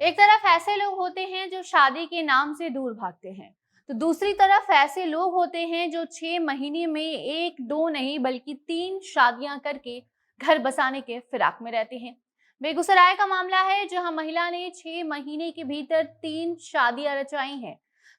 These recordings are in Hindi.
एक तरफ ऐसे लोग होते हैं जो शादी के नाम से दूर भागते हैं, तो दूसरी तरफ ऐसे लोग होते हैं जो 6 महीने में एक दो नहीं बल्कि 3 शादियां करके घर बसाने के फिराक में रहते हैं। बेगूसराय का मामला है जहां महिला ने 6 महीने के भीतर 3 शादियां रचाई हैं।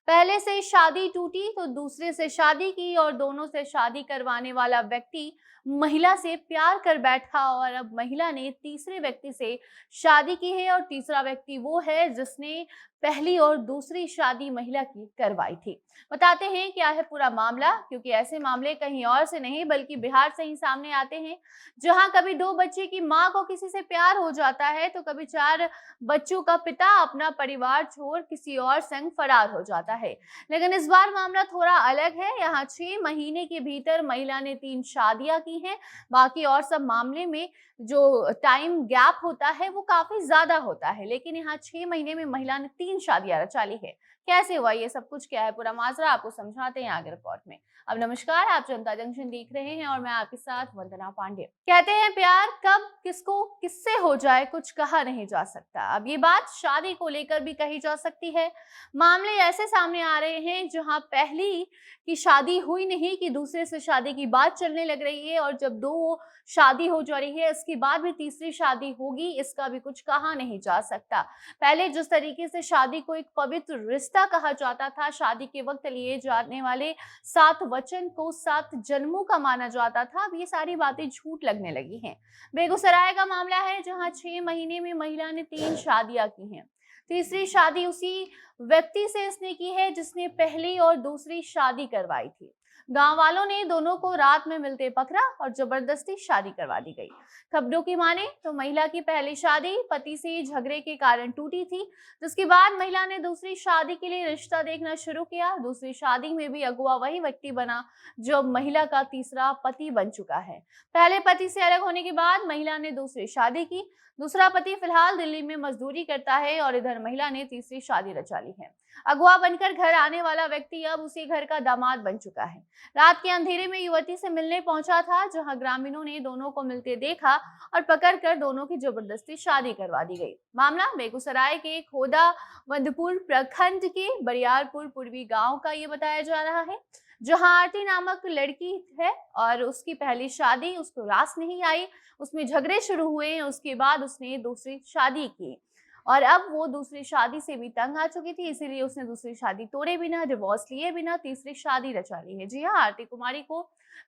पहले से शादी टूटी तो दूसरे से शादी की और दोनों से शादी करवाने वाला व्यक्ति महिला से प्यार कर बैठा और अब महिला ने तीसरे व्यक्ति से शादी की है और तीसरा व्यक्ति वो है जिसने पहली और दूसरी शादी महिला की करवाई थी। बताते हैं क्या है पूरा मामला, क्योंकि ऐसे मामले कहीं और से नहीं बल्कि बिहार से ही सामने आते हैं, जहां कभी 2 बच्चे की मां को किसी से प्यार हो जाता है तो कभी 4 बच्चों का पिता अपना परिवार छोड़ किसी और संग फरार हो जाता है। लेकिन इस बार मामला थोड़ा अलग है। यहाँ 6 महीने के भीतर महिला ने 3 शादियां की हैं। बाकी और सब मामले में जो टाइम गैप होता है वो काफी ज्यादा होता है, लेकिन यहाँ 6 महीने में महिला ने 3 शादियां रचा ली है। कैसे हुआ ये सब कुछ, क्या है पूरा माजरा, आपको समझाते हैं आगे रिपोर्ट में। अब नमस्कार, आप जनता जंक्शन देख रहे हैं और मैं आपके साथ वंदना पांडे। कहते हैं प्यार कब किसको किससे हो जाए कुछ कहा नहीं जा सकता। अब ये बात शादी को लेकर भी कही जा सकती है। मामले ऐसे सामने आ रहे हैं जहां पहली की शादी हुई नहीं कि दूसरे से शादी की बात चलने लग रही है, और जब 2 शादी हो जा रही है इसके बाद भी तीसरी शादी होगी, इसका भी कुछ कहा नहीं जा सकता। पहले जिस तरीके से शादी को एक पवित्र रिश्ता कहा जाता था, शादी के वक्त लिए जाने वाले 7 वचन को 7 जन्मों का माना जाता था, अब ये सारी बातें झूठ लगने लगी हैं। बेगूसराय का मामला है जहां 6 महीने में महिला ने 3 शादियां की हैं। तीसरी शादी उसी व्यक्ति से इसने की है जिसने पहली और दूसरी शादी करवाई थी। गांव वालों ने दोनों को रात में मिलते पकड़ा और जबरदस्ती शादी करवा दी गई। खबरों की माने तो महिला की पहली शादी पति से झगड़े के कारण टूटी थी, जिसके बाद महिला ने दूसरी शादी के लिए रिश्ता देखना शुरू किया। दूसरी शादी में भी अगुआ वही व्यक्ति बना जो महिला का तीसरा पति बन चुका है। पहले पति से अलग होने के बाद महिला ने दूसरी शादी की। दूसरा पति फिलहाल दिल्ली में मजदूरी करता है और इधर महिला ने तीसरी शादी रचा ली है। अगुआ बनकर घर आने वाला व्यक्ति अब उसी घर का दामाद बन चुका है। रात के अंधेरे में युवती से मिलने पहुंचा था, जहां ग्रामीणों ने दोनों को मिलते देखा और पकड़कर दोनों की जबरदस्ती शादी करवा दी गई। मामला बेगूसराय के खोदावंदपुर प्रखंड के बरियारपुर पूर्वी गांव का ये बताया जा रहा है, जहां आरती नामक लड़की है और उसकी पहली शादी उसको रास नहीं आई, उसमें झगड़े शुरू हुए। उसके बाद उसने दूसरी शादी की और अब वो दूसरी शादी से भी तंग आ चुकी थी, इसीलिए उसने दूसरी शादी तोड़े बिना, डिवोर्स लिए बिना तीसरी शादी रचा ली है। जी हाँ, आरती कुमारी को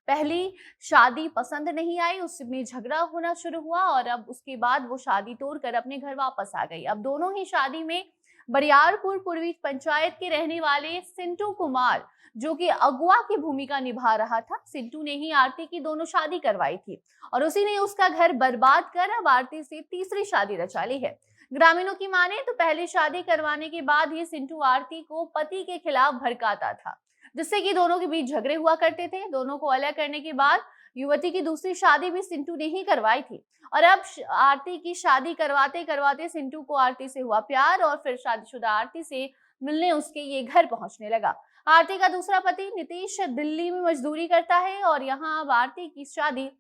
पहली शादी पसंद नहीं आई, उसमें झगड़ा होना शुरू हुआ और अब उसके बाद वो शादी तोड़कर अपने घर वापस आ गई। अब दोनों ही शादी में बरियारपुर पूर्वी पंचायत के रहने वाले सिंटू कुमार, जो कि अगुआ की भूमिका निभा रहा था। सिंटू ने ही आरती की दोनों शादी करवाई थी और उसी ने उसका घर बर्बाद कर अब आरती से तीसरी शादी रचा ली है। ग्रामीणों की माने तो पहली शादी करवाने के बाद ही सिंटू आरती को पति के खिलाफ भड़काता था, जिससे कि दोनों के बीच झगड़े हुआ करते थे। दोनों को अलग करने के बाद युवती की दूसरी शादी भी सिंटू ने ही करवाई थी और अब आरती की शादी करवाते करवाते सिंटू को आरती से हुआ प्यार और फिर शादीशुदा आरती से मिलने उसके ये घर पहुंचने लगा। आरती का दूसरा पति नीतीश दिल्ली में मजदूरी करता है और यहाँ अब आरती की शादी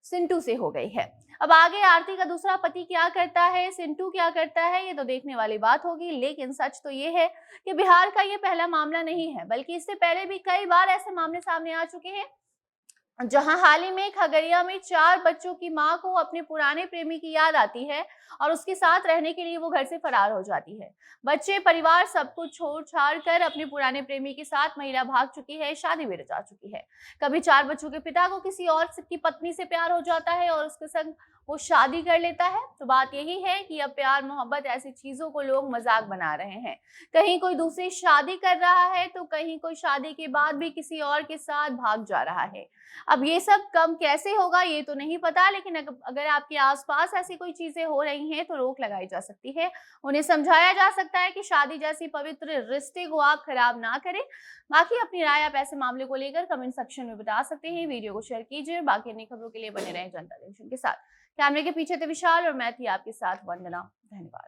सिंटू से हो गई है। अब आगे आरती का दूसरा पति क्या करता है, सिंटू क्या करता है, ये तो देखने वाली बात होगी। लेकिन सच तो ये है कि बिहार का ये पहला मामला नहीं है, बल्कि इससे पहले भी कई बार ऐसे मामले सामने आ चुके हैं, जहां हाल ही में खगड़िया में 4 बच्चों की मां को अपने पुराने प्रेमी की याद आती है और उसके साथ रहने के लिए वो घर से फरार हो जाती है। बच्चे, परिवार सब कुछ छोड़ छाड़ कर अपने पुराने प्रेमी के साथ महिला भाग चुकी है, शादी भी रचा चुकी है। कभी 4 बच्चों के पिता को किसी और की पत्नी से प्यार हो जाता है और उसके संग वो शादी कर लेता है। तो बात यही है कि अब प्यार मोहब्बत ऐसी चीजों को लोग मजाक बना रहे हैं। कहीं कोई दूसरी शादी कर रहा है तो कहीं कोई शादी के बाद भी किसी और के साथ भाग जा रहा है। अब ये सब कम कैसे होगा ये तो नहीं पता, लेकिन अगर आपके आसपास ऐसी कोई चीजें हो रही हैं तो रोक लगाई जा सकती है। उन्हें समझाया जा सकता है कि शादी जैसी पवित्र रिश्ते को आप खराब ना करें। बाकी अपनी राय आप ऐसे मामले को लेकर कमेंट सेक्शन में बता सकते हैं। वीडियो को शेयर कीजिए। बाकी अन्य खबरों के लिए बने रहें जनता जंक्शन के साथ। कैमरे के पीछे थे विशाल और मैं थी आपके साथ वंदना। धन्यवाद।